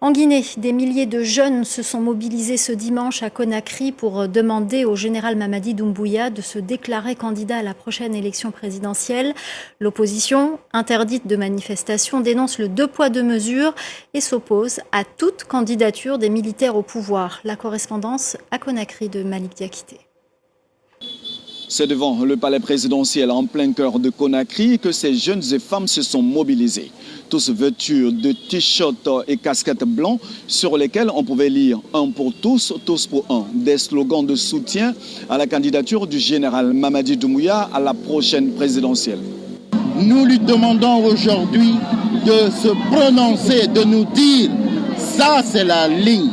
En Guinée, des milliers de jeunes se sont mobilisés ce dimanche à Conakry pour demander au général Mamadi Doumbouya de se déclarer candidat à la prochaine élection présidentielle. L'opposition, interdite de manifestation, dénonce le deux poids deux mesures et s'oppose à toute candidature des militaires au pouvoir. La correspondance à Conakry de Malik Diakité. C'est devant le palais présidentiel en plein cœur de Conakry que ces jeunes et femmes se sont mobilisés. Tous vêtus de t-shirts et casquettes blancs sur lesquels on pouvait lire « Un pour tous, tous pour un ». Des slogans de soutien à la candidature du général Mamadi Doumbouya à la prochaine présidentielle. Nous lui demandons aujourd'hui de se prononcer, de nous dire « ça c'est la ligne ».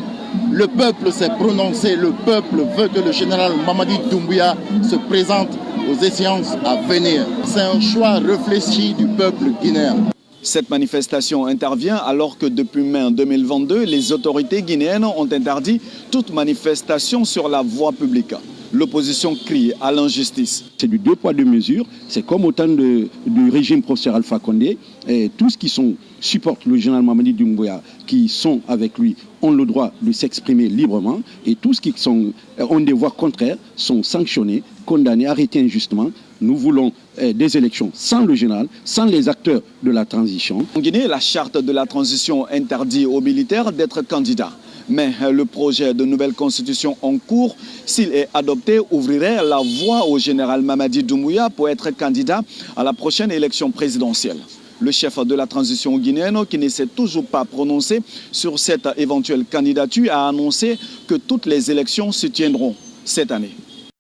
Le peuple s'est prononcé, le peuple veut que le général Mamadi Doumbouya se présente aux échéances à venir. C'est un choix réfléchi du peuple guinéen. Cette manifestation intervient alors que depuis mai 2022, les autorités guinéennes ont interdit toute manifestation sur la voie publique. L'opposition crie à l'injustice. C'est du deux poids deux mesures, c'est comme au temps du régime professeur Alpha Condé. Et tous qui supportent le général Mamadi Doumbouya, qui sont avec lui, ont le droit de s'exprimer librement. Et tous qui ont des voix contraires sont sanctionnés, condamnés, arrêtés injustement. Nous voulons des élections sans le général, sans les acteurs de la transition. En Guinée, la charte de la transition interdit aux militaires d'être candidats. Mais le projet de nouvelle constitution en cours, s'il est adopté, ouvrirait la voie au général Mamadi Doumbouya pour être candidat à la prochaine élection présidentielle. Le chef de la transition guinéenne, qui ne s'est toujours pas prononcé sur cette éventuelle candidature, a annoncé que toutes les élections se tiendront cette année.